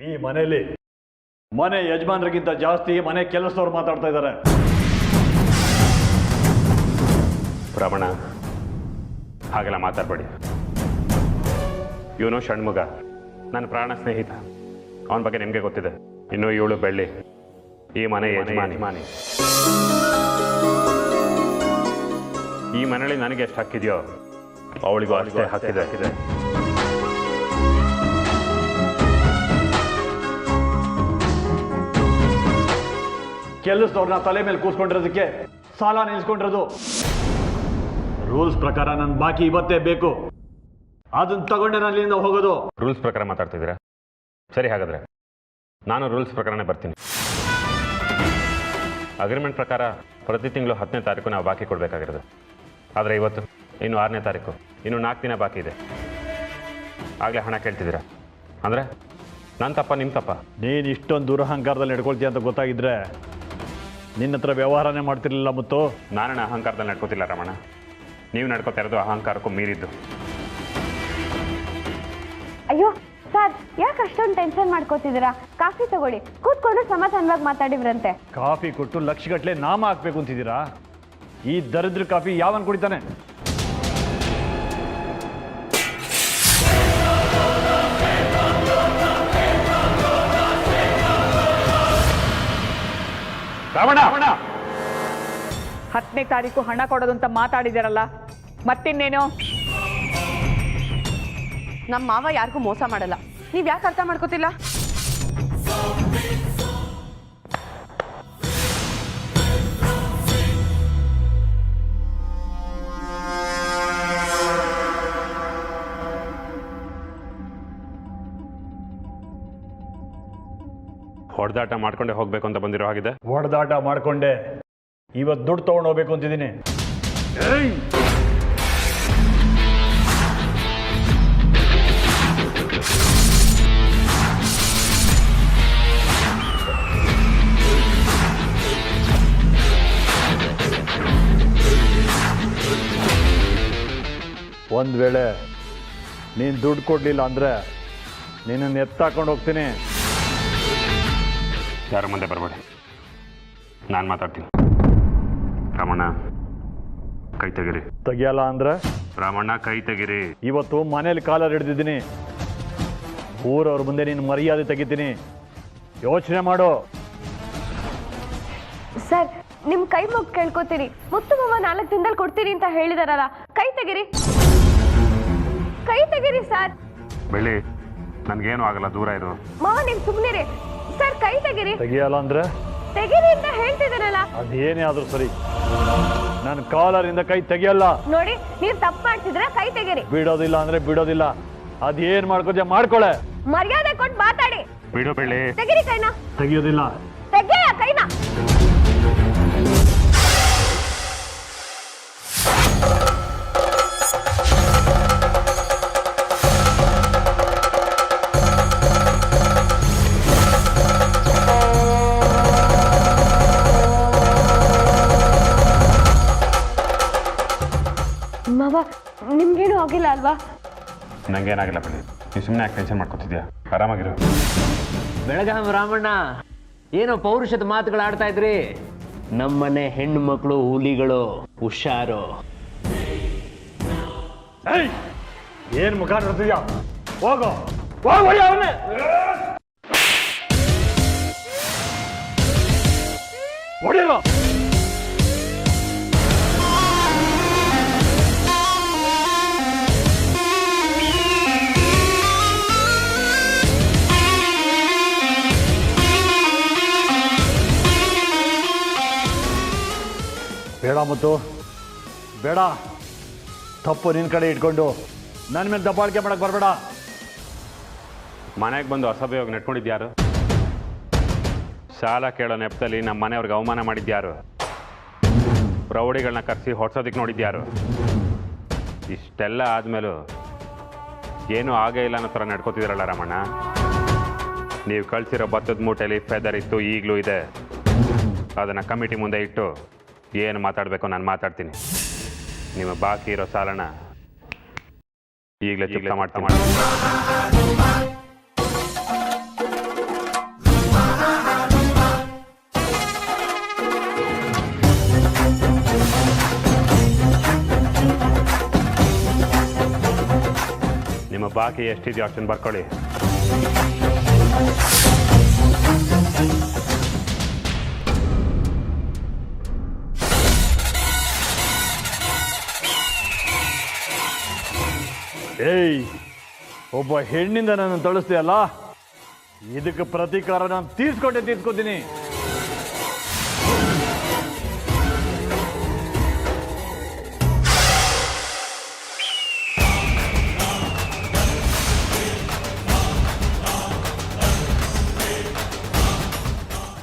ಈ ಮನೆಯಲ್ಲಿ ಮನೆ ಯಜಮಾನರಿಗಿಂತ ಜಾಸ್ತಿ ಮನೆ ಕೆಲಸದವ್ರು ಮಾತಾಡ್ತಾ ಇದ್ದಾರೆ. ರಮಣ, ಹಾಗೆಲ್ಲ ಮಾತಾಡಬೇಡಿ. ಇವನು ಷಣ್ಮುಗ, ನನ್ನ ಪ್ರಾಣ ಸ್ನೇಹಿತ. ಅವನ ಬಗ್ಗೆ ನಿಮಗೆ ಗೊತ್ತಿದೆ. ಇನ್ನು ಇವಳು ಬೆಳ್ಳಿ, ಈ ಮನೆ ಯಜಮಾನಿ. ಈ ಮನೆಯಲ್ಲಿ ನನಗೆ ಎಷ್ಟು ಹಕ್ಕಿದೆಯೋ ಅವಳಿಗೂ ಅಷ್ಟೇ ಹಕ್ಕಿದೆ. ಕೆಲಸದವ್ರನ್ನ ತಲೆ ಮೇಲೆ ಕೂತ್ಕೊಂಡಿರೋದಕ್ಕೆ ಸಾಲ ನಿಲ್ಸ್ಕೊಂಡಿರೋದು. ರೂಲ್ಸ್ ಪ್ರಕಾರ ನನ್ನ ಬಾಕಿ ಇವತ್ತೇ ಬೇಕು. ಅದನ್ನ ತಗೊಂಡೆ ನಾನು ಇಲ್ಲಿಂದ ಹೋಗೋದು. ರೂಲ್ಸ್ ಪ್ರಕಾರ ಮಾತಾಡ್ತಿದ್ದೀರಾ? ಸರಿ, ಹಾಗಾದ್ರೆ ನಾನು ರೂಲ್ಸ್ ಪ್ರಕಾರನೇ ಬರ್ತೀನಿ. ಅಗ್ರಿಮೆಂಟ್ ಪ್ರಕಾರ ಪ್ರತಿ ತಿಂಗಳು 10ನೇ ತಾರೀಕು ನಾವು ಬಾಕಿ ಕೊಡಬೇಕಾಗಿರೋದು. ಆದರೆ ಇವತ್ತು ಇನ್ನು 6ನೇ ತಾರೀಕು, ಇನ್ನು 4 ದಿನ ಬಾಕಿ ಇದೆ. ಆಗಲೇ ಹಣ ಕೇಳ್ತಿದ್ದೀರಾ ಅಂದರೆ ನನ್ನ ತಪ್ಪ, ನಿಮ್ಮ ತಪ್ಪ? ನೀನು ಇಷ್ಟೊಂದು ದುರಹಂಕಾರದಲ್ಲಿ ನಡ್ಕೊಳ್ತೀಯ ಅಂತ ಗೊತ್ತಾಗಿದ್ರೆ ನಿನ್ನ ಹತ್ರ ವ್ಯವಹಾರನೇ ಮಾಡ್ತಿರ್ಲಿಲ್ಲ. ಮತ್ತು ನಾನಣ್ಣ ಅಹಂಕಾರದಲ್ಲಿ ನಡ್ಕೋತಿಲ್ಲ ರಮಣ. ನೀವು ನಡ್ಕೋತಾ ಇರೋದು ಅಹಂಕಾರಕ್ಕೂ ಮೀರಿದ್ದು. ಅಯ್ಯೋ ಸರ್, ಯಾಕೆ ಅಷ್ಟೊಂದು ಟೆನ್ಷನ್ ಮಾಡ್ಕೋತಿದ್ದೀರಾ? ಕಾಫಿ ತಗೊಳ್ಳಿ, ಕೂತ್ಕೊಂಡು ಸಮಾಧಾನವಾಗಿ ಮಾತಾಡಿವ್ರಂತೆ. ಕಾಫಿ ಕೊಟ್ಟು ಲಕ್ಷಗಟ್ಟಲೆ ನಾಮ ಹಾಕ್ಬೇಕು ಅಂತಿದ್ದೀರಾ? ಈ ದರಿದ್ರ ಕಾಫಿ ಯಾವನ್ ಕುಡಿತಾನೆ? ರಮಣ, 10ನೇ ತಾರೀಕು ಹಣ ಕೊಡೋದು ಅಂತ ಮಾತಾಡಿದಾರಲ್ಲ, ಮತ್ತಿನ್ನೇನು? ನಮ್ಮ ಮಾವ ಯಾರಿಗೂ ಮೋಸ ಮಾಡಲ್ಲ. ನೀವ್ ಯಾಕೆ ಅರ್ಥ ಮಾಡ್ಕೋತಿಲ್ಲ? ಹೊಡೆದಾಟ ಮಾಡ್ಕೊಂಡೆ ಹೋಗ್ಬೇಕು ಅಂತ ಬಂದಿರೋ ಹಾಗಿದೆ. ಹೊಡೆದಾಟ ಮಾಡ್ಕೊಂಡೆ ಇವತ್ತು ದುಡ್ಡು ತಗೊಂಡು ಹೋಗ್ಬೇಕು ಅಂತಿದ್ದೀನಿ. ಒಂದು ವೇಳೆ ನೀನು ದುಡ್ಡು ಕೊಡಲಿಲ್ಲ ಅಂದರೆ ನಿನ್ನನ್ನು ಎತ್ತಾಕೊಂಡು ಹೋಗ್ತೀನಿ. ಯಾರ ಮುಂದೆ ಬರಬೇಡಿ, ನಾನು ಮಾತಾಡ್ತೀನಿ. ರಮಣ, ಕೈ ತೆಗಿರಿ. ತೆಗಿಯಲ್ಲ ಅಂದ್ರೆ? ರಮಣ, ಕೈ ತೆಗಿರಿ. ಇವತ್ತು ಮನೇಲಿ ಕಾಲರ್ ಹಿಡ್ದಿದ್ದೀನಿ. ಊರವ್ರ ಮುಂದೆ ನೀನು ಮರ್ಯಾದೆ ತೆಗಿತೀನಿ. ಯೋಚನೆ ಮಾಡು. ಸರ್, ನಿಮ್ ಕೈ ಮುಗ್ ಕೇಳ್ಕೊತೀರಿ. ಮುತ್ತು ಮಾವ 4 ದಿನದಲ್ಲಿ ಕೊಡ್ತೀನಿ ಅಂತ ಹೇಳಿದಾರಲ್ಲ, ಕೈ ತೆಗಿರಿ, ಕೈ ತೆಗಿರಿ ಸರ್. ಬೆಳ್ಳಿ, ನನ್ಗೇನು ಆಗಲ್ಲ, ದೂರ ಇರು. ಮಾವ ನೀವು ಸುಮ್ಮನಿರಿ ಸರ್, ಕೈ ತೆಗಿರಿ. ತೆಗಿಯಲ್ಲ ಅಂದ್ರೆ? ತೆಗಿರಿ ಅಂತ ಹೇಳ್ತಿದ್ದಾನಲ್ಲ. ಅದೇನೇ ಆದ್ರೂ ಸರಿ, ನಾನು ಕಾಲರಿಂದ ಕೈ ತೆಗಿಯಲ್ಲ. ನೋಡಿ, ನೀವು ತಪ್ಪು ಮಾಡ್ತಿದ್ರೆ ಕೈ ತೆಗಿರಿ. ಬಿಡೋದಿಲ್ಲ ಅಂದ್ರೆ ಬಿಡೋದಿಲ್ಲ. ಅದೇನ್ ಮಾಡ್ಕೋತೀಯ ಮಾಡ್ಕೊಳೆ. ಮರ್ಯಾದೆ ಕೊಟ್ಟು ಮಾತಾಡಿ. ಬಿಡು ಬೆಳ್ಳಿ. ತೆಗಿರಿ ಕೈನ. ತೆಗಿಯೋದಿಲ್ಲ. ತೆಗಿಯ ಕೈನ. ಮಾವ, ನಿಮ್ಗೇನು ಆಗಿಲ್ಲ ಅಲ್ವಾ? ನಂಗೇನಾಗಿಲ್ಲ ಬೆಳ್ಳಿ, ನೀವು ಸುಮ್ಮನೆ ಯಾಕೆ ಟೆನ್ಷನ್ ಮಾಡ್ಕೊತಿದ್ಯಾ? ಆರಾಮಾಗಿರು. ಬೆಳಗಾಂ ರಾಮಣ್ಣ, ಏನೋ ಪೌರುಷದ ಮಾತುಗಳು ಆಡ್ತಾ ಇದ್ರಿ. ನಮ್ಮನೆ ಹೆಣ್ಣು ಮಕ್ಕಳು ಹುಲಿಗಳು, ಹುಷಾರು. ಏನ್ ಮುಖ ನೋಡ್ತಿದ್ಯಾ? ಹೋಗೋ, ಹೋಗೋ ಅವನೇ. ಹೊಡಿಯೋ. ಬೇಡ ಮತ್ತು ಬೇಡ. ತಪ್ಪು ನಿನ್ನ ಕಡೆ ಇಟ್ಕೊಂಡು ನನ್ನ ಮೇಲೆ ದಬ್ಬಾಳಿಕೆ ಮಾಡಕ್ಕೆ ಬರಬೇಡ. ಮನೆಗೆ ಬಂದು ಅಸಭ್ಯವಾಗಿ ನೆಟ್ಕೊಂಡಿದ್ಯಾರು? ಸಾಲ ಕೇಳೋ ನೆಪದಲ್ಲಿ ನಮ್ಮ ಮನೆಯವ್ರಿಗೆ ಅವಮಾನ ಮಾಡಿದ್ಯಾರು? ಪ್ರೌಢಿಗಳನ್ನ ಕರೆಸಿ ಹೊಡ್ಸೋದಕ್ಕೆ ನೋಡಿದ್ಯಾರು? ಇಷ್ಟೆಲ್ಲ ಆದಮೇಲೂ ಏನೂ ಆಗೇ ಇಲ್ಲ ಅನ್ನೋ ಥರ ನಡ್ಕೋತಿದ್ದೀರಲ್ಲ ರಮಣ್ಣ. ನೀವು ಕಳಿಸಿರೋ ಭತ್ತದ ಮೂಟೆಯಲ್ಲಿ ಫೆದರ್ ಇತ್ತು, ಈಗಲೂ ಇದೆ. ಅದನ್ನು ಕಮಿಟಿ ಮುಂದೆ ಇಟ್ಟು ಏನು ಮಾತಾಡಬೇಕು ನಾನು ಮಾತಾಡ್ತೀನಿ. ನಿಮ್ಮ ಬಾಕಿ ಇರೋ ಸಾಲನ ಈಗಲೇ ಚುಕ್ತ ಮಾಡ್ತೀನಿ. ಬಾಕಿ ಎಷ್ಟಿದೆಯೋ ಅಷ್ಟನ್ನು ಬರ್ಕೊಳ್ಳಿ. ಏಯ್, ಒಬ್ಬ ಹೆಣ್ಣಿಂದ ನಾನು ತಳಿಸ್ತೀಯಲ್ಲ, ಇದಕ್ಕೆ ಪ್ರತೀಕಾರ ನಾನು ತೀರ್ಸ್ಕೊತೀನಿ.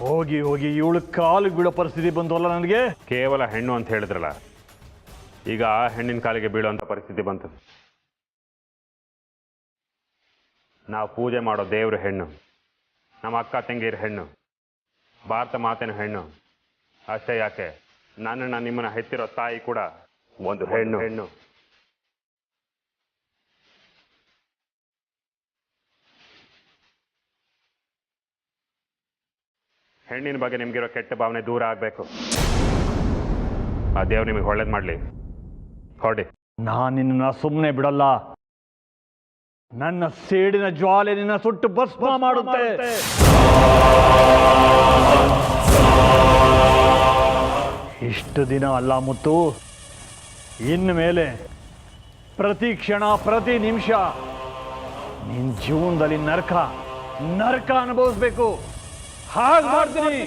ಹೋಗಿ ಹೋಗಿ ಇವಳು ಕಾಲಿಗೆ ಬೀಳೋ ಪರಿಸ್ಥಿತಿ ಬಂತಲ್ಲ ನನಗೆ. ಕೇವಲ ಹೆಣ್ಣು ಅಂತ ಹೇಳಿದ್ರಲ್ಲ, ಈಗ ಆ ಹೆಣ್ಣಿನ ಕಾಲಿಗೆ ಬೀಳುವಂಥ ಪರಿಸ್ಥಿತಿ ಬಂತು. ನಾವು ಪೂಜೆ ಮಾಡೋ ದೇವ್ರ ಹೆಣ್ಣು, ನಮ್ಮ ಅಕ್ಕ ತಂಗಿರ ಹೆಣ್ಣು, ಭಾರತ ಮಾತೆನ ಹೆಣ್ಣು. ಅಷ್ಟೇ ಯಾಕೆ, ನನ್ನನ್ನು ನಿಮ್ಮನ್ನ ಹೆತ್ತಿರೋ ತಾಯಿ ಕೂಡ ಒಂದು ಹೆಣ್ಣು. ಹೆಣ್ಣಿನ ಬಗ್ಗೆ ನಿಮ್ಗಿರೋ ಕೆಟ್ಟ ಭಾವನೆ ದೂರ ಆಗಬೇಕು. ಆ ದೇವ್ರು ನಿಮಗೆ ಒಳ್ಳೇದು ಮಾಡಲಿ. ಹೊರಡಿ. ನಾನು ನಿನ್ನ ಸುಮ್ಮನೆ ಬಿಡಲ್ಲ. ನನ್ನ ಸೇಡಿನ ಜ್ವಾಲೆ ನಿನ್ನ ಸುಟ್ಟು ಭಸ್ಮ ಮಾಡುತ್ತೆ. ಇಷ್ಟು ದಿನ ಅಲ್ಲ ಮುತ್ತು, ಇನ್ನು ಮೇಲೆ ಪ್ರತಿ ಕ್ಷಣ ಪ್ರತಿ ನಿಮಿಷ ನಿನ್ನ ಜೀವನದಲ್ಲಿ ನರಕ ಅನುಭವಿಸ್ಬೇಕು. ಹಾಗೆ ಮಾಡ್ತೀನಿ.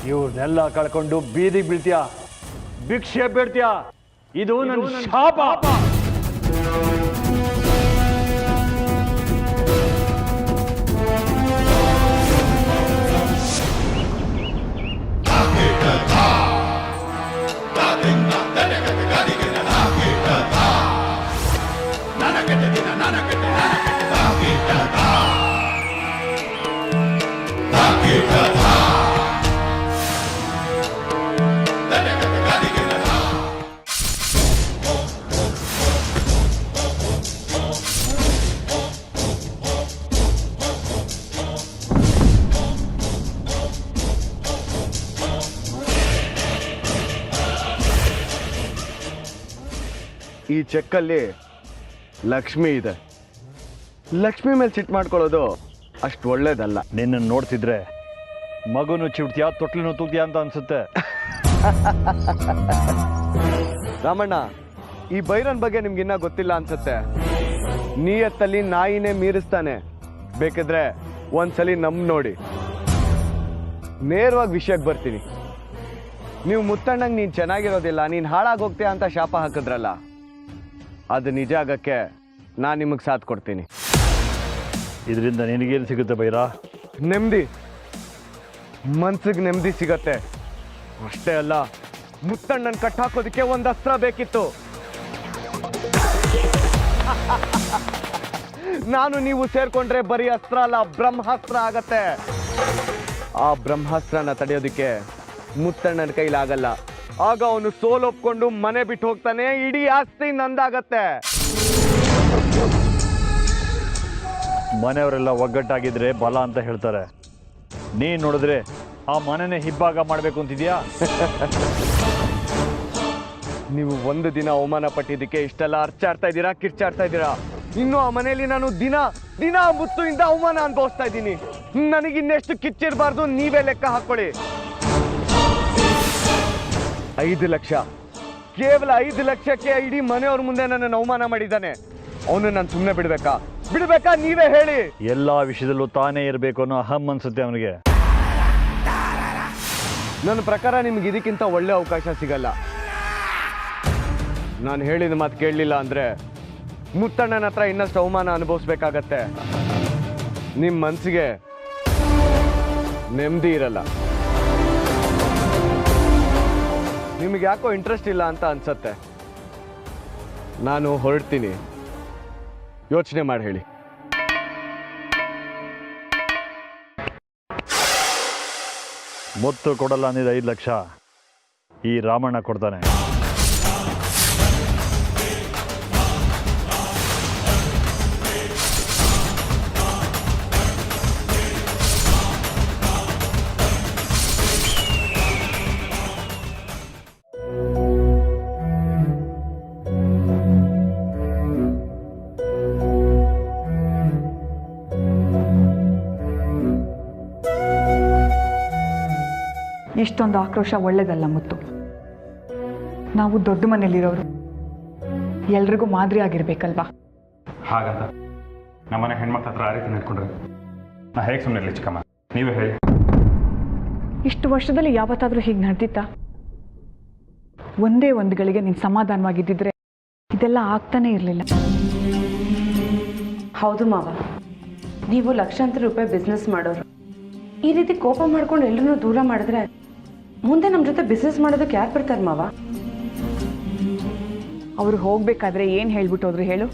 ಇವ್ರನ್ನೆಲ್ಲ ಕಳ್ಕೊಂಡು ಬೀದಿಗೆ ಬೀಳ್ತೀಯ, ಭಿಕ್ಷೆ ಬೇಡ್ತೀಯ. ಇದು ನನ್ನ ಶಾಪ. ಈ ಚೆಕ್ಕಲ್ಲಿ ಲಕ್ಷ್ಮಿ ಇದೆ. ಲಕ್ಷ್ಮಿ ಮೇಲೆ ಸಿಟ್ಟು ಮಾಡ್ಕೊಳ್ಳೋದು ಅಷ್ಟು ಒಳ್ಳೇದಲ್ಲ. ನಿನ್ನ ನೋಡ್ತಿದ್ರೆ ಮಗುನು ಚಿಡ್ತೀಯಾ, ತೊಟ್ಲನ್ನು ತೂಗ್ತೀಯಾ ಅಂತ ಅನ್ಸುತ್ತೆ. ರಾಮಣ್ಣ, ಈ ಬೈರನ್ ಬಗ್ಗೆ ನಿಮ್ಗಿನ್ನ ಗೊತ್ತಿಲ್ಲ ಅನ್ಸುತ್ತೆ. ನಿಯತ್ತಲ್ಲಿ ನಾಯಿನೇ ಮೀರಿಸ್ತಾನೆ. ಬೇಕಿದ್ರೆ ಒಂದ್ಸಲಿ ನೋಡಿ. ನೇರವಾಗಿ ವಿಷಯಕ್ಕೆ ಬರ್ತೀನಿ. ನೀವು ಮುತ್ತಣ್ಣಂಗೆ ನೀನು ಚೆನ್ನಾಗಿರೋದಿಲ್ಲ, ನೀನು ಹಾಳಾಗೋಗ್ತೀಯ ಅಂತ ಶಾಪ ಹಾಕಿದ್ರಲ್ಲ, ಅದು ನಿಜ ಆಗಕ್ಕೆ ನಾನು ನಿಮಗೆ ಸಾಥ್ ಕೊಡ್ತೀನಿ. ಇದರಿಂದ ನಿನಗೇನು ಸಿಗುತ್ತೆ ಬೈರ? ನೆಮ್ಮದಿ, ಮನ್ಸಿಗೆ ನೆಮ್ಮದಿ ಸಿಗತ್ತೆ. ಅಷ್ಟೇ ಅಲ್ಲ, ಮುತ್ತಣ್ಣನ ಕಟ್ಟಾಕೋದಕ್ಕೆ ಒಂದು ಅಸ್ತ್ರ ಬೇಕಿತ್ತು. ನಾನು ನೀವು ಸೇರ್ಕೊಂಡ್ರೆ ಬರೀ ಅಸ್ತ್ರ ಅಲ್ಲ, ಬ್ರಹ್ಮಾಸ್ತ್ರ ಆಗತ್ತೆ. ಆ ಬ್ರಹ್ಮಾಸ್ತ್ರನ ತಡೆಯೋದಕ್ಕೆ ಮುತ್ತಣ್ಣನ ಕೈಲಾಗಲ್ಲ. ಆಗ ಅವನು ಸೋಲೊಪ್ಕೊಂಡು ಮನೆ ಬಿಟ್ಟು ಹೋಗ್ತಾನೆ, ಇಡೀ ಆಸ್ತಿ ನಂದಾಗತ್ತೆ. ಮನೆಯವರೆಲ್ಲ ಒಗ್ಗಟ್ಟಾಗಿದ್ರೆ ಬಲ ಅಂತ ಹೇಳ್ತಾರೆ. ನೀನ್ ನೋಡಿದ್ರೆ ಆ ಮನೆನೇ ಹಿಬ್ಬಾಗ ಮಾಡ್ಬೇಕು ಅಂತಿದ್ಯಾ? ನೀವು ಒಂದು ದಿನ ಅವಮಾನ ಪಟ್ಟಿದ್ದಕ್ಕೆ ಇಷ್ಟೆಲ್ಲ ಅರ್ಚಾಡ್ತಾ ಇದ್ದೀರಾ, ಕಿರ್ಚಾಡ್ತಾ ಇದ್ದೀರಾ. ಇನ್ನು ಆ ಮನೆಯಲ್ಲಿ ನಾನು ದಿನ ಮುತ್ತುವಿಂದ ಅವಮಾನ ಅನುಭವಿಸ್ತಾ ಇದ್ದೀನಿ. ನನಗಿನ್ನೆಷ್ಟು ಕಿಚ್ಚಿರಬಾರ್ದು ನೀವೇ ಲೆಕ್ಕ ಹಾಕೊಳ್ಳಿ. 5 ಲಕ್ಷ, ಕೇವಲ 5 ಲಕ್ಷಕ್ಕೆ ಇಡೀ ಮನೆಯವ್ರ ಮುಂದೆ ನನ್ನನ್ನು ಅವಮಾನ ಮಾಡಿದ್ದಾನೆ. ಅವನು ನಾನು ಸುಮ್ಮನೆ ಬಿಡ್ಬೇಕಾ ನೀವೇ ಹೇಳಿ. ಎಲ್ಲಾ ವಿಷಯದಲ್ಲೂ ತಾನೇ ಇರಬೇಕು ಅನ್ನೋ ಅಹಂ ಅನ್ಸುತ್ತೆ ಅವನಿಗೆ. ನನ್ನ ಪ್ರಕಾರ ನಿಮ್ಗೆ ಇದಕ್ಕಿಂತ ಒಳ್ಳೆ ಅವಕಾಶ ಸಿಗಲ್ಲ. ನಾನು ಹೇಳಿದ ಮಾತು ಕೇಳಲಿಲ್ಲ ಅಂದ್ರೆ ಮುತ್ತಣ್ಣನ ಹತ್ರ ಇನ್ನಷ್ಟು ಅವಮಾನ ಅನುಭವಿಸ್ಬೇಕಾಗತ್ತೆ. ನಿಮ್ಮ ಮನಸ್ಸಿಗೆ ನೆಮ್ಮದಿ ಇರಲ್ಲ. ನಿಮಗೆ ಯಾಕೋ ಇಂಟ್ರೆಸ್ಟ್ ಇಲ್ಲ ಅಂತ ಅನ್ಸತ್ತೆ. ನಾನು ಹೊರಡ್ತೀನಿ, ಯೋಚನೆ ಮಾಡಿ ಹೇಳಿ. ಮೊತ್ತು ಕೊಡಲ್ಲ ಅಂದಿದ್ದ 5 ಲಕ್ಷ ಈ ರಾಮಣ್ಣ ಕೊಡ್ತಾನೆ. ಇಷ್ಟೊಂದು ಆಕ್ರೋಶ ಒಳ್ಳೇದಲ್ಲ ಮುತ್ತು. ನಾವು ದೊಡ್ಡ ಮನೇಲಿರೋರು, ಎಲ್ರಿಗೂ ಮಾದರಿ ಆಗಿರ್ಬೇಕಲ್ವಾ? ಹಾಗಂತ ನಮ್ಮನೆ ಹೆಣ್ಮಕ್ಳ ಹತ್ರ ಆ ರೀತಿ ನಡ್ಕೊಂಡ್ರೆ ನಾ ಹೇಗೆ ಸುಮ್ಮನೆ ಇರಲಿ ಚಿಕ್ಕಮ್ಮ, ನೀವೇ ಹೇಳಿ. ಇಷ್ಟು ವರ್ಷದಲ್ಲಿ ಯಾವತ್ತಾದರೂ ಹೀಗೆ ನಡೆದಿತ್ತಾ? ಒಂದೇ ಒಂದು ಗಳಿಗೆ ನೀನು ಸಮಾಧಾನವಾಗಿದ್ದಿದ್ರೆ ಇದೆಲ್ಲ ಆಗ್ತಾನೇ ಇರಲಿಲ್ಲ. ಹೌದು ಮಾವ, ನೀವು ಲಕ್ಷಾಂತರ ರೂಪಾಯಿ ಬಿಸ್ನೆಸ್ ಮಾಡೋರು. ಈ ರೀತಿ ಕೋಪ ಮಾಡ್ಕೊಂಡು ಎಲ್ಲರೂ ದೂರ ಮಾಡಿದ್ರೆ ಮುಂದೆ ನಮ್ಮ ಜೊತೆ ಬಿಸ್ನೆಸ್ ಮಾಡೋದಕ್ಕೆ ಯಾರು ಬರ್ತಾರೆ ಮಾವ? ಅವರು ಹೋಗ್ಬೇಕಾದ್ರೆ ಏನು ಹೇಳ್ಬಿಟ್ಟು ಹೋದ್ರು ಹೇಳು?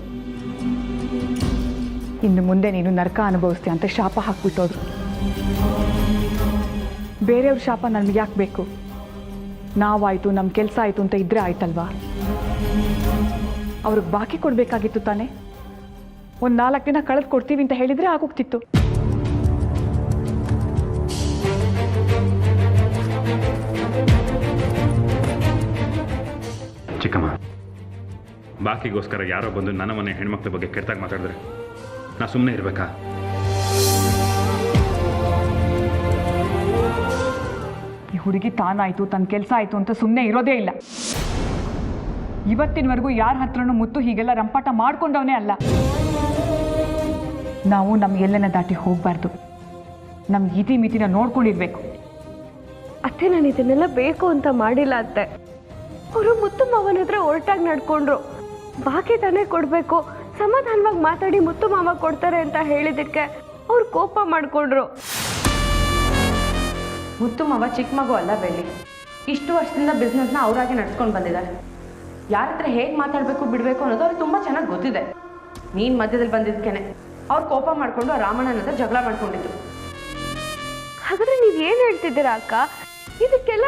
ಇನ್ನು ಮುಂದೆ ನೀನು ನರಕ ಅನುಭವಿಸ್ತೀಯ ಅಂತ ಶಾಪ ಹಾಕ್ಬಿಟ್ಟೋದ್ರು. ಬೇರೆಯವ್ರ ಶಾಪ ನಮ್ಗೆ ಯಾಕೆ ಬೇಕು? ನಾವಾಯ್ತು, ನಮ್ಮ ಕೆಲಸ ಆಯಿತು ಅಂತ ಇದ್ರೆ ಆಯ್ತಲ್ವಾ? ಅವ್ರಿಗೆ ಬಾಕಿ ಕೊಡಬೇಕಾಗಿತ್ತು ತಾನೆ. ಒಂದು 4 ದಿನ ಕಳೆದು ಕೊಡ್ತೀವಿ ಅಂತ ಹೇಳಿದರೆ ಆಗೋಗ್ತಿತ್ತು. ಚಿಕ್ಕಮ್ಮ, ಬಾಕಿಗೋಸ್ಕರ ಯಾರೋ ಬಂದು ನನ್ನ ಮನೆ ಹೆಣ್ಮಕ್ಳ ಬಗ್ಗೆ ಕೆಟ್ಟಾಗಿ ಮಾತಾಡಿದ್ರೆ ನಾ ಸುಮ್ಮನೆ ಇರಬೇಕಾ? ಈ ಹುಡುಗಿ ತಾನಾಯಿತು, ತನ್ನ ಕೆಲಸ ಆಯಿತು ಅಂತ ಸುಮ್ಮನೆ ಇರೋದೇ ಇಲ್ಲ. ಇವತ್ತಿನವರೆಗೂ ಯಾರ ಹತ್ರನೂ ಮುತ್ತು ಹೀಗೆಲ್ಲ ರಂಪಾಟ ಮಾಡ್ಕೊಂಡವನೇ ಅಲ್ಲ. ನಾವು ನಮ್ಮ ಎಲ್ಲೆನ ದಾಟಿ ಹೋಗಬಾರ್ದು. ನಮ್ಮ ಇತಿ ಮಿತಿನ ನೋಡ್ಕೊಂಡಿರ್ಬೇಕು. ಅತ್ತೆ, ನಾನು ಇದನ್ನೆಲ್ಲ ಬೇಕು ಅಂತ ಮಾಡಿಲ್ಲ ಅತ್ತೆ. ಅವರು ಮುತ್ತು ಮಾವನ ಹತ್ರ ಒರಟಾಗಿ ನಡ್ಕೊಂಡ್ರು. ಬಾಕಿ ತಾನೇ ಕೊಡಬೇಕು, ಸಮಾಧಾನವಾಗಿ ಮಾತಾಡಿ ಮುತ್ತು ಮಾವ ಕೊಡ್ತಾರೆ ಅಂತ ಹೇಳಿದ್ದಕ್ಕೆ ಅವ್ರು ಕೋಪ ಮಾಡಿಕೊಂಡ್ರು. ಮುತ್ತು ಮಾವ ಚಿಕ್ಕ ಮಗು ಅಲ್ಲ ಬೆಳ್ಳಿ. ಇಷ್ಟು ವರ್ಷದಿಂದ ಬಿಸ್ನೆಸ್ನ ಅವರಾಗೆ ನಡ್ಸ್ಕೊಂಡು ಬಂದಿದ್ದಾರೆ. ಯಾರ ಹತ್ರ ಹೇಗೆ ಮಾತಾಡಬೇಕು ಬಿಡಬೇಕು ಅನ್ನೋದು ಅವ್ರಿಗೆ ತುಂಬ ಚೆನ್ನಾಗಿ ಗೊತ್ತಿದೆ. ನೀನು ಮಧ್ಯದಲ್ಲಿ ಬಂದಿದ್ದಕ್ಕೇನೆ ಅವ್ರು ಕೋಪ ಮಾಡಿಕೊಂಡು ರಾಮಣ್ಣನ ಹತ್ರ ಜಗಳ ಮಾಡ್ಕೊಂಡಿದ್ದು. ಹಾಗಾದ್ರೆ ನೀವು ಏನು ಹೇಳ್ತಿದ್ದೀರಾ ಅಕ್ಕ? ಇದಕ್ಕೆಲ್ಲ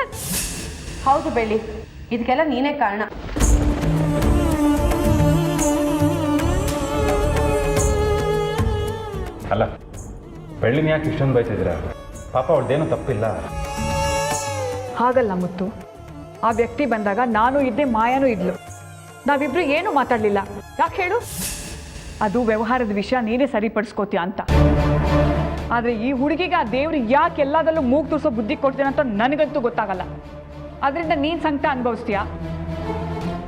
ಹೌದು ಬೆಳ್ಳಿ, ಇದಕ್ಕೆಲ್ಲ ನೀನೇ ಕಾರಣ. ಅಲ್ಲ, ಬೆಳ್ಳಿನ ಯಾಕೆ ಇಷ್ಟೊಂದು ಬೈತಿದ್ದೀರಾ? ಪಾಪ ಅವಳದೇನು ತಪ್ಪಿಲ್ಲ. ಹಾಗಲ್ಲ ಮುತ್ತು. ಆ ವ್ಯಕ್ತಿ ಬಂದಾಗ ನಾನು ಇದ್ದೆ, ಮಾಯಾನೂ ಇದ್ಲು. ನಾವಿಬ್ರು ಏನೂ ಮಾತಾಡಲಿಲ್ಲ. ಯಾಕೆ ಹೇಳು? ಅದು ವ್ಯವಹಾರದ ವಿಷಯ, ನೀನೇ ಸರಿಪಡಿಸ್ಕೋತೀಯ ಅಂತ. ಆದರೆ ಈ ಹುಡುಗಿಗೆ ಆ ದೇವ್ರು ಯಾಕೆ ಎಲ್ಲದಲ್ಲೂ ಮೂಗು ತೋರಿಸೋ ಬುದ್ಧಿ ಕೊಡ್ತೇನೆ ಅಂತ ನನಗಂತೂ ಗೊತ್ತಾಗಲ್ಲ. ಅದರಿಂದ ನೀನು ಸಂಕಟ ಅನುಭವಿಸ್ತೀಯ.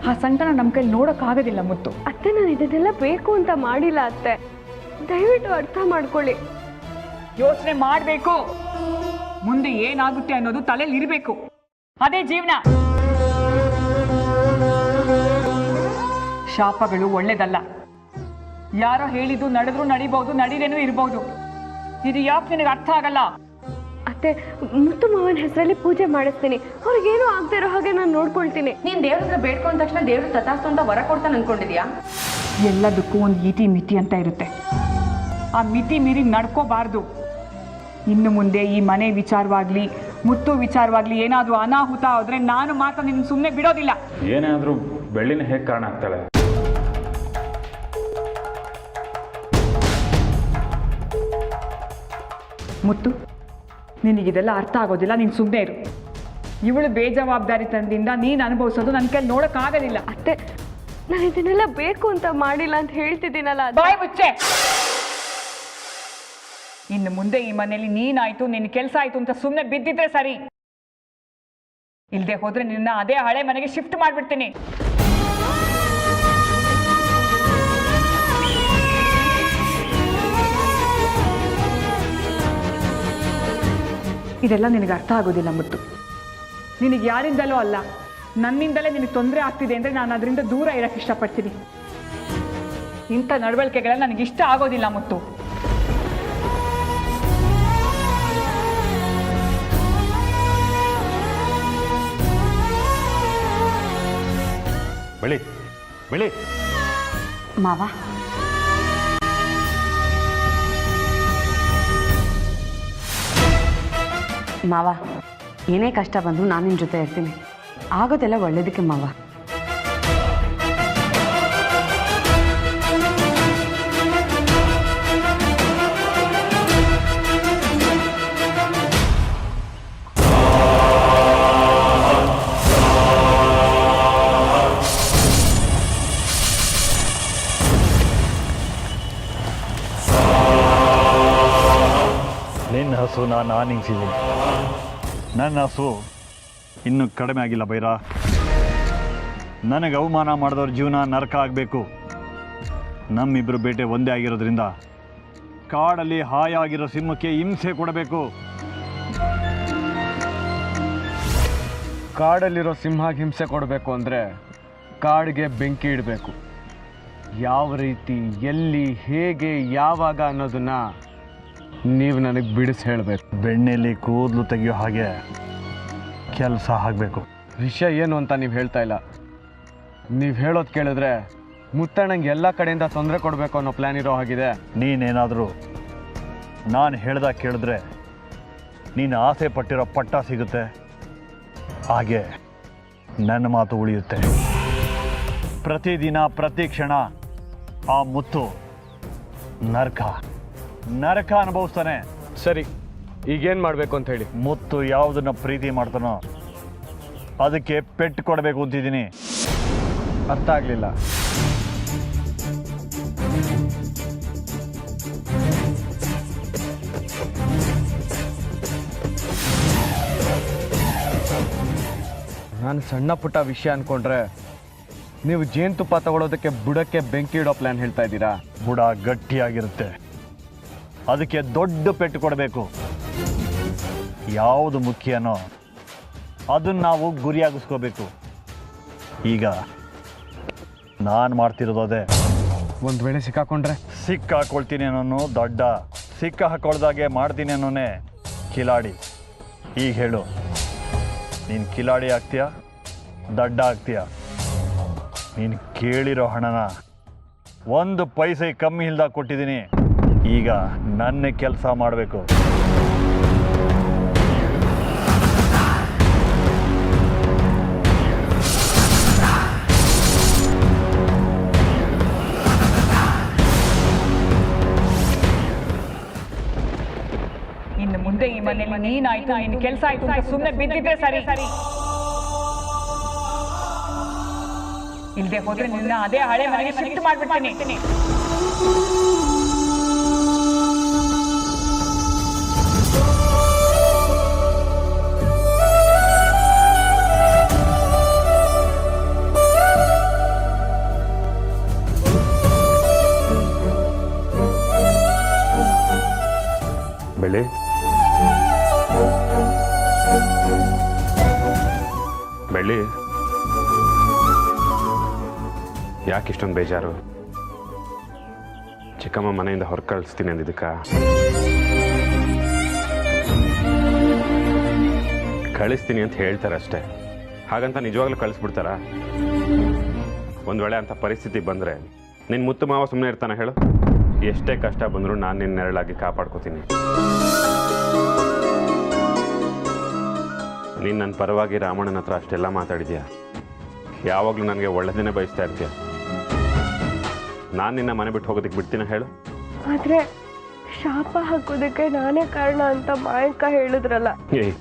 ಆ ಸಂಕಟ ನಮ್ಮ ಕೈಲಿ ನೋಡೋಕ್ಕಾಗೋದಿಲ್ಲ ಮುತ್ತು. ಅತ್ತೆ, ನಾನು ಇದನ್ನೆಲ್ಲ ಬೇಕು ಅಂತ ಮಾಡಿಲ್ಲ ಅತ್ತೆ. ದಯವಿಟ್ಟು ಅರ್ಥ ಮಾಡ್ಕೊಳ್ಳಿ. ಯೋಚನೆ ಮಾಡಬೇಕು. ಮುಂದೆ ಏನಾಗುತ್ತೆ ಅನ್ನೋದು ತಲೆಯಲ್ಲಿ ಇರಬೇಕು. ಅದೇ ಜೀವನ. ಶಾಪಗಳು ಒಳ್ಳೇದಲ್ಲ. ಯಾರೋ ಹೇಳಿದ್ದು ನಡೆದ್ರು ನಡಿಬಹುದು, ನಡೀದೇನೂ ಇರಬಹುದು. ಇದು ಯಾಕೆ ನಿನಗೆ ಅರ್ಥ ಆಗಲ್ಲ? ಅತ್ತೆ, ಮುತ್ತು ಮಾವನ ಹೆಸರಲ್ಲಿ ಪೂಜೆ ಮಾಡಿಸ್ತೀನಿ. ಅವ್ರಿಗೇನು ಆಗದೆ ಇರೋ ಹಾಗೆ ನಾನು ನೋಡ್ಕೊಳ್ತೀನಿ. ನೀನು ದೇವ್ರ ಹತ್ರ ಬೇಡ್ಕೊಂಡ ತಕ್ಷಣ ದೇವ್ರು ತಥಾಸ್ತು ಅಂತ ವರ ಕೊಡ್ತಾನೆ ಅನ್ಕೊಂಡಿದ್ಯಾ? ಎಲ್ಲದಕ್ಕೂ ಒಂದು ಇತಿ ಮಿತಿ ಅಂತ ಇರುತ್ತೆ. ಆ ಮಿತಿ ಮೀರಿ ನಡ್ಕೋಬಾರ್ದು. ಇನ್ನು ಮುಂದೆ ಈ ಮನೆ ವಿಚಾರವಾಗ್ಲಿ, ಮುತ್ತು ವಿಚಾರವಾಗ್ಲಿ ಏನಾದರೂ ಅನಾಹುತ ಆದ್ರೆ ನಾನು ಮಾತ್ರ ನಿನ್ನ ಸುಮ್ಮನೆ ಬಿಡೋದಿಲ್ಲ. ಏನೇ ಆದರೂ ಬೆಳ್ಳಿನ ಹೇಗೆ ಕಾರಣ ಆಗ್ತಾಳೆ? ಮುತ್ತು, ನಿನಗಿದೆಲ್ಲ ಅರ್ಥ ಆಗೋದಿಲ್ಲ. ನೀನು ಸುಮ್ಮನೆ ಇರು. ಇವಳು ಬೇಜವಾಬ್ದಾರಿತನದಿಂದ ನೀನು ಅನುಭವಿಸೋದು ನನ್ನ ಕೈಲಿ ನೋಡೋಕ್ಕಾಗೋದಿಲ್ಲ. ಅತ್ತೆ, ನಾನು ಇದನ್ನೆಲ್ಲ ಬೇಕು ಅಂತ ಮಾಡಿಲ್ಲ ಅಂತ ಹೇಳ್ತಿದ್ದೀನಲ್ಲ. ಬಾಯ್ ಮುಚ್ಚೆ. ಇನ್ನು ಮುಂದೆ ಈ ಮನೆಯಲ್ಲಿ ನೀನಾಯ್ತು, ನಿನ್ನ ಕೆಲಸ ಆಯ್ತು ಅಂತ ಸುಮ್ಮನೆ ಬಿದ್ದಿದ್ರೆ ಸರಿ. ಇಲ್ಲದೆ ಹೋದ್ರೆ ನಿನ್ನ ಅದೇ ಹಳೆ ಮನೆಗೆ ಶಿಫ್ಟ್ ಮಾಡಿಬಿಡ್ತೀನಿ. ಇದೆಲ್ಲ ನಿನಗೆ ಅರ್ಥ ಆಗೋದಿಲ್ಲ ಮುತ್ತು. ನಿನಗೆ ಯಾರಿಂದಲೂ ಅಲ್ಲ, ನನ್ನಿಂದಲೇ ನಿನಗೆ ತೊಂದರೆ ಆಗ್ತಿದೆ ಅಂದರೆ ನಾನು ಅದರಿಂದ ದೂರ ಇರೋಕ್ಕೆ ಇಷ್ಟಪಡ್ತೀನಿ. ಇಂಥ ನಡವಳಿಕೆಗಳೆಲ್ಲ ನನಗಿಷ್ಟ ಆಗೋದಿಲ್ಲ ಮುತ್ತು. ಬೆಳಿ ಬೆಳಿ ಮಾವ, ಮಾವ, ಏನೇ ಕಷ್ಟ ಬಂದರೂ ನಾನು ನಿನ್ನ ಜೊತೆ ಇರ್ತೀನಿ. ಆಗೋದೆಲ್ಲ ಒಳ್ಳೇದಕ್ಕೆ ಮಾವ. ನಿನ್ನ ಹಸುನ ನಾನು ಹಿಂಸಿದ್ದೀನಿ. ನನ್ನ ಹಸು ಇನ್ನೂ ಕಡಿಮೆ ಆಗಿಲ್ಲ ಬೈರ. ನನಗೆ ಅವಮಾನ ಮಾಡಿದವ್ರ ಜೀವನ ನರಕ ಆಗಬೇಕು. ನಮ್ಮಿಬ್ಬರು ಬೇಟೆ ಒಂದೇ ಆಗಿರೋದ್ರಿಂದ ಕಾಡಲ್ಲಿ ಹಾಯಾಗಿರೋ ಸಿಂಹಕ್ಕೆ ಹಿಂಸೆ ಕೊಡಬೇಕು. ಕಾಡಲ್ಲಿರೋ ಸಿಂಹಕ್ಕೆ ಹಿಂಸೆ ಕೊಡಬೇಕು ಅಂದರೆ ಕಾಡಿಗೆ ಬೆಂಕಿ ಇಡಬೇಕು. ಯಾವ ರೀತಿ, ಎಲ್ಲಿ, ಹೇಗೆ, ಯಾವಾಗ ಅನ್ನೋದನ್ನ ನೀವು ನನಗೆ ಬಿಡಿಸಿ ಹೇಳಬೇಕು. ಬೆಣ್ಣೆಯಲ್ಲಿ ಕೂದಲು ತೆಗೆಯೋ ಹಾಗೆ ಕೆಲಸ ಆಗಬೇಕು. ವಿಷಯ ಏನು ಅಂತ ನೀವು ಹೇಳ್ತಾ ಇಲ್ಲ. ನೀವು ಹೇಳೋದು ಕೇಳಿದ್ರೆ ಮುತ್ತಣ್ಣಂಗೆ ಎಲ್ಲ ಕಡೆಯಿಂದ ತೊಂದರೆ ಕೊಡಬೇಕು ಅನ್ನೋ ಪ್ಲ್ಯಾನ್ ಇರೋ ಹಾಗಿದೆ. ನೀನೇನಾದರೂ ನಾನು ಹೇಳ್ದಾಗ ಕೇಳಿದ್ರೆ ನೀನು ಆಸೆ ಪಟ್ಟಿರೋ ಪಟ್ಟ ಸಿಗುತ್ತೆ. ಹಾಗೆ ನನ್ನ ಮಾತು ಉಳಿಯುತ್ತೆ. ಪ್ರತಿದಿನ ಪ್ರತಿ ಕ್ಷಣ ಆ ಮುತ್ತು ನರಕ ಅನುಭವಿಸ್ತಾನೆ. ಸರಿ, ಈಗೇನು ಮಾಡಬೇಕು ಅಂತ ಹೇಳಿ. ಮುತ್ತು ಯಾವುದನ್ನ ಪ್ರೀತಿ ಮಾಡ್ತಾನೋ ಅದಕ್ಕೆ ಪೆಟ್ಟು ಕೊಡಬೇಕು ಅಂತಿದ್ದೀನಿ. ಅರ್ಥ ಆಗಲಿಲ್ಲ. ನಾನು ಸಣ್ಣ ಪುಟ್ಟ ವಿಷಯ ಅಂದ್ಕೊಂಡ್ರೆ ನೀವು ಜೇನುತುಪ್ಪ ತಗೊಳ್ಳೋದಕ್ಕೆ ಬುಡಕ್ಕೆ ಬೆಂಕಿ ಇಡೋ ಪ್ಲ್ಯಾನ್ ಹೇಳ್ತಾ ಇದ್ದೀರಾ. ಬುಡ ಗಟ್ಟಿಯಾಗಿರುತ್ತೆ, ಅದಕ್ಕೆ ದೊಡ್ಡ ಪೆಟ್ಟು ಕೊಡಬೇಕು. ಯಾವುದು ಮುಖ್ಯನೋ ಅದನ್ನು ನಾವು ಗುರಿಯಾಗಿಸ್ಕೋಬೇಕು. ಈಗ ನಾನು ಮಾಡ್ತಿರೋದು ಅದೇ. ಒಂದು ವೇಳೆ ಸಿಕ್ಕಾಕೊಂಡ್ರೆ? ಸಿಕ್ಕಾಕೊಳ್ತೀನಿ ಅನ್ನೋನು ದೊಡ್ಡ, ಸಿಕ್ಕ ಹಾಕೊಳ್ದಾಗೆ ಮಾಡ್ತೀನಿ ಅನ್ನೋನೇ ಕಿಲಾಡಿ. ಈಗ ಹೇಳು, ನೀನು ಕಿಲಾಡಿ ಆಗ್ತೀಯಾ ದಡ್ಡ ಆಗ್ತೀಯಾ? ನೀನು ಕೇಳಿರೋ ಹಣನ 1 ಪೈಸೆ ಕಮ್ಮಿ ಇಲ್ದಾಗ ಕೊಟ್ಟಿದ್ದೀನಿ. ಈಗ ನನ್ನ ಕೆಲಸ ಮಾಡಬೇಕು. ಇನ್ನು ಮುಂದೆ ಈ ಮನೆಯಲ್ಲಿ ನೀನಾಯ್ತು, ನಿನ್ನ ಕೆಲಸ ಆಯ್ತು ಅಂತ ಸುಮ್ಮನೆ ಬಿದ್ದಿದ್ರೆ ಸರಿ. ಇಲ್ಲದೆ ಹೋದ್ರೆ ನಿನ್ನ ಅದೇ ಹಳೆ ಮನೆಗೆ ಶಿಫ್ಟ್ ಮಾಡ್ಬಿಡ್ತೀನಿ. ಬೆಳ್ಳಿ, ಯಾಕೆ ಇಷ್ಟೊಂದು ಬೇಜಾರು? ಚಿಕ್ಕಮ್ಮ ಮನೆಯಿಂದ ಹೊರ ಕಳಿಸ್ತೀನಿ ಅಂದಿದ್ದಕ್ಕ? ಕಳಿಸ್ತೀನಿ ಅಂತ ಹೇಳ್ತಾರೆ ಅಷ್ಟೇ, ಹಾಗಂತ ನಿಜವಾಗ್ಲೂ ಕಳಿಸ್ಬಿಡ್ತಾರ? ಒಂದು ವೇಳೆ ಅಂಥ ಪರಿಸ್ಥಿತಿ ಬಂದರೆ ನಿನ್ನ ಮುತ್ತು ಮಾವ ಸುಮ್ಮನೆ ಇರ್ತಾನೆ ಹೇಳು? ಎಷ್ಟೇ ಕಷ್ಟ ಬಂದರೂ ನಾನು ನಿನ್ನ ನೆರಳಾಗಿ ಕಾಪಾಡ್ಕೋತೀನಿ. ನೀನು ನನ್ನ ಪರವಾಗಿ ರಾಮಣ್ಣನ ಹತ್ರ ಅಷ್ಟೆಲ್ಲ ಮಾತಾಡಿದ್ಯಾ, ಯಾವಾಗಲೂ ನನಗೆ ಒಳ್ಳೆಯದನ್ನೇ ಬಯಸ್ತಾ ಇರ್ತೀಯ. ನಾನು ನಿನ್ನ ಮನೆ ಬಿಟ್ಟು ಹೋಗೋದಕ್ಕೆ ಬಿಡ್ತೀನ ಹೇಳು? ಆದರೆ ಶಾಪ ಹಾಕೋದಕ್ಕೆ ನಾನೇ ಕಾರಣ ಅಂತ ಮಾಯಕ್ಕ ಹೇಳಿದ್ರಲ್ಲ. ಏಯ್,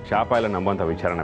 ಶಾಪ ಎಲ್ಲ ನಂಬುವಂಥ ವಿಚಾರನ